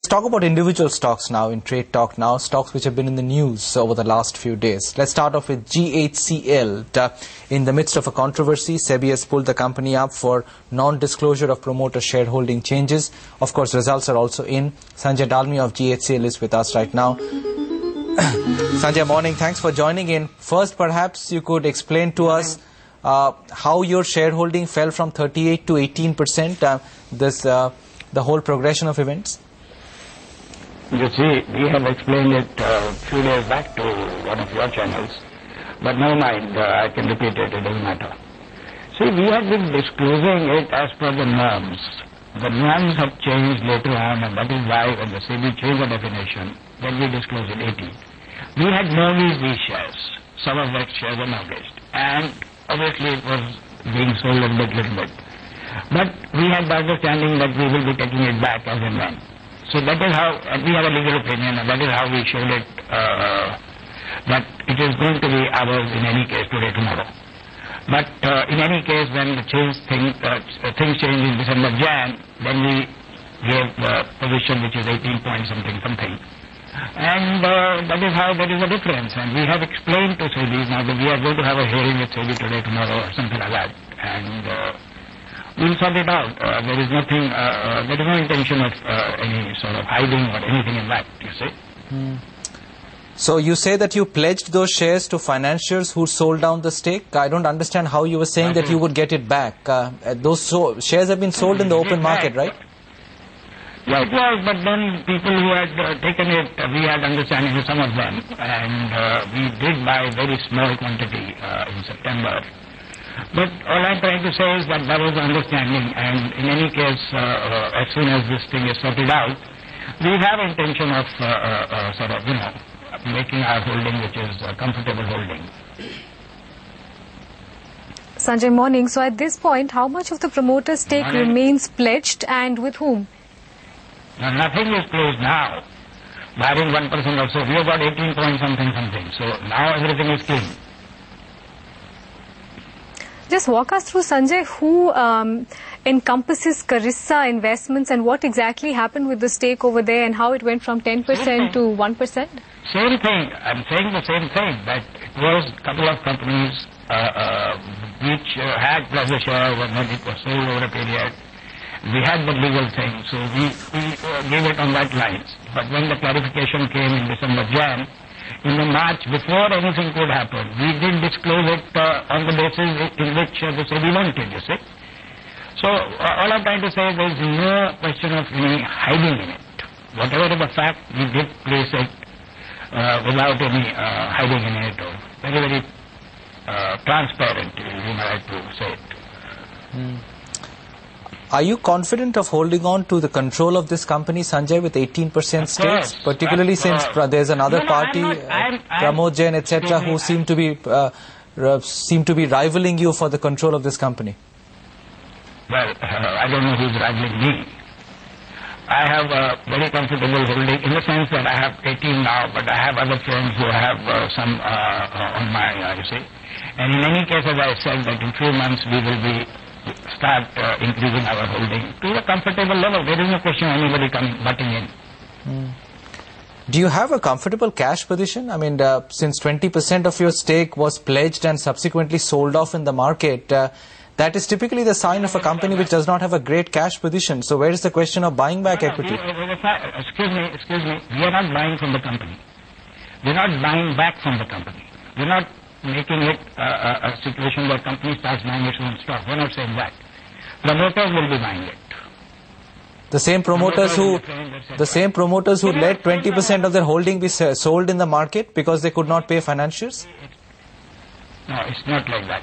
Let's talk about individual stocks now in Trade Talk now, stocks which have been in the news over the last few days. Let's start off with GHCL. In the midst of a controversy, SEBI has pulled the company up for non-disclosure of promoter shareholding changes. Of course, results are also in. Sanjay Dalmia of GHCL is with us right now. Sanjay, morning. Thanks for joining in. First, perhaps you could explain to us how your shareholding fell from 38 to 18%, the whole progression of events. You see, we have explained it a few days back to one of your channels, but never mind, I can repeat it, it doesn't matter. See, we have been disclosing it as per the norms. The norms have changed later on, and that is why when the SEBI changed the definition, then we disclosed it 18. We had mortgaged these shares, some of that shares were mortgaged, and obviously it was being sold a little bit. But we had the understanding that we will be taking it back as and when. So that is how, we have a legal opinion, and that is how we showed it, that it is going to be ours in any case today, tomorrow. But in any case, when the things change in December, Jan, then we gave the position which is 18 point something. And that is how there is a difference. And we have explained to SEBI now that we are going to have a hearing with SEBI today, tomorrow, or something like that. And we'll sort it out. There is nothing, there is no intention of any sort of hiding or anything in that, you see. So you say that you pledged those shares to financiers who sold down the stake. I don't understand how you were saying that you would get it back. Those shares have been sold in the open market, right? Yeah, it was, but then people who had taken it, we had understanding of some of them, and we did buy a very small quantity in September. But all I'm trying to say is that there was an understanding, and in any case, as soon as this thing is sorted out, we have intention of sort of, making our holding, which is a comfortable holding. Sanjay, morning. So at this point, how much of the promoter stake remains pledged, and with whom? Now, nothing is pledged now, barring 1% or so. We have got 18 point something. So now everything is clean. Just walk us through, Sanjay, who encompasses Carissa Investments and what exactly happened with the stake over there and how it went from 10% to 1%? Same thing. I'm saying the same thing, that it was a couple of companies which had pleasure shares and then it was sold over a period. We had the legal thing, so we gave it on that lines. But when the clarification came in December, Jan, in the March, before anything could happen, we did disclose it on the basis in which the SEBI wanted, you see. So all I'm trying to say is there is no question of any hiding in it. Whatever is the fact, we did place it without any hiding in it, or very transparent, you might like to say it. Are you confident of holding on to the control of this company, Sanjay, with 18% stakes, particularly since there's another party, Pramod Jain, etc., who seem to be rivaling you for the control of this company? Well, I don't know who's rivaling me. I have a very comfortable holding in the sense that I have 18 now, but I have other firms who have some on my, you see. And in any case, as I said, that in 3 months we will start increasing our holding to a comfortable level. There is no question of anybody butting in. Do you have a comfortable cash position? I mean, since 20% of your stake was pledged and subsequently sold off in the market, that is typically the sign of a company which does not have a great cash position. So where is the question of buying back equity? Excuse me. We are not buying from the company. We are not buying back from the company. We are not making it a situation where company starts buying its own stock. We are not saying that. Promoters will be buying it. The same promoters who let 20% of their holding be sold in the market because they could not pay financiers? No, it's not like that.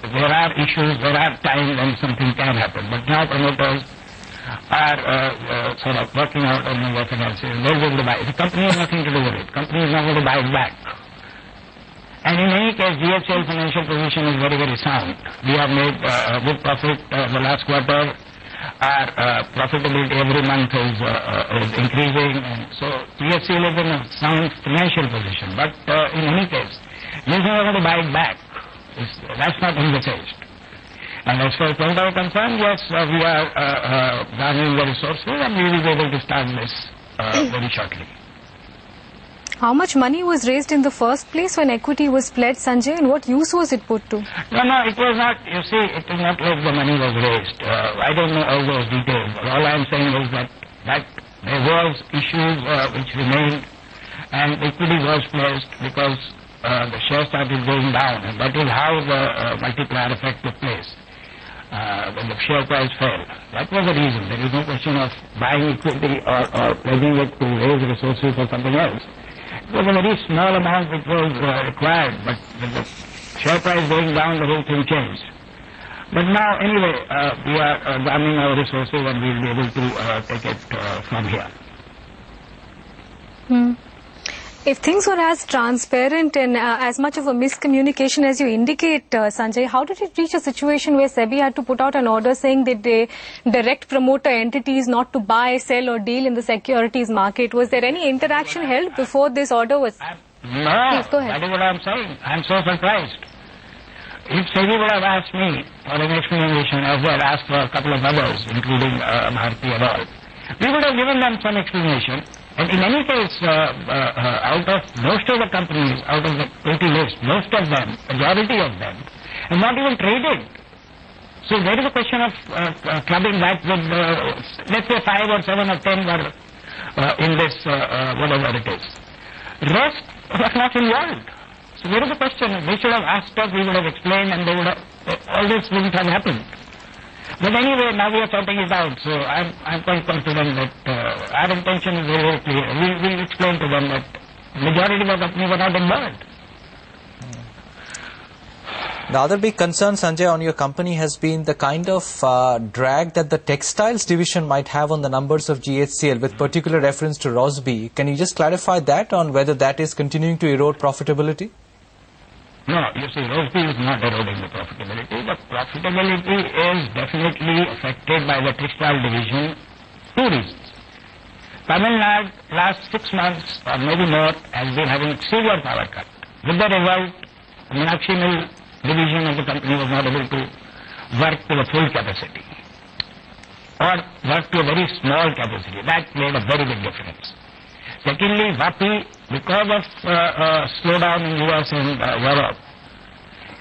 There are issues, there are times when something can happen. But now promoters are sort of working out on the finances. They're going to buy it. The company has nothing to do with it. The company is not going to buy it back. And in any case, GHCL financial position is very sound. We have made good profit the last quarter. Our profitability every month is increasing. And so GHCL is in a sound financial position. But in any case, we are not going to buy it back. That's not envisaged. And as far as promoter is concerned, yes, we are garnering the resources and we will be able to start this very shortly. How much money was raised in the first place when equity was pledged, Sanjay, and what use was it put to? No, it was not, you see, it is not like the money was raised. I don't know all those details. All I am saying is that there was issues which remained, and equity was pledged because the share started going down, and that is how the multiplier effect took place. When the share price fell. That was the reason. There is no question of buying equity or pledging it to raise resources or something else. It was a very small amount which was required, but with the share price going down, the whole thing changed. But now, anyway, we are examining our resources and we will be able to take it from here. If things were as transparent and as much of a miscommunication as you indicate, Sanjay, how did it reach a situation where SEBI had to put out an order saying that they direct promoter entities not to buy, sell or deal in the securities market? Was there any interaction held before this order was... No, please, go ahead. That is what I am saying. I am so surprised. If SEBI would have asked me for an explanation, as well asked for a couple of others, including Bharti and all, we would have given them some explanation. And in any case, out of most of the companies, out of the total list, most of them, majority of them, have not even traded. So there is a question of clubbing that with, let's say 5 or 7 or 10 were in this, whatever it is. Rest was not involved. So there is a question. They should have asked us, we would have explained, and they would have, all this wouldn't have happened. But anyway, now we are sorting it out, so I'm quite confident that our intention is very, very clear. We will explain to them that majority of the companies were not involved. The other big concern, Sanjay, on your company has been the kind of drag that the textiles division might have on the numbers of GHCL, with particular reference to Rosby. Can you just clarify that on whether that is continuing to erode profitability? No, you see, Rosby is not eroding the profitability. The profitability is definitely affected by the textile division. 2 reasons. Tamil Nadu, last 6 months or maybe more, has been having severe power cut. With the result, the Meenakshi Mill division of the company was not able to work to the full capacity, or work to a very small capacity. That made a very big difference. Secondly, Vapi, because of slowdown in US and Europe,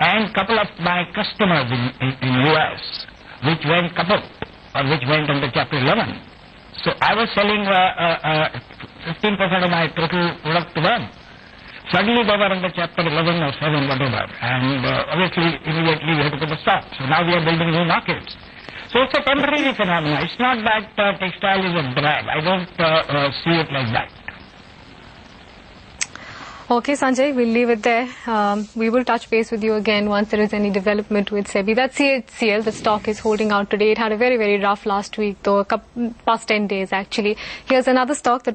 and couple of my customers in US, which went kaput, or which went under Chapter 11. So I was selling 15% of my total product to them. Suddenly they were under Chapter 11 or 7, whatever, and obviously immediately we had to put a stop. So now we are building new markets. So it's a temporary phenomenon. It's not that textile is a drag. I don't see it like that. Okay, Sanjay, we'll leave it there. We will touch base with you again once there is any development with SEBI. That's GHCL. The stock is holding out today. It had a very, very rough last week, though, past 10 days actually. Here's another stock that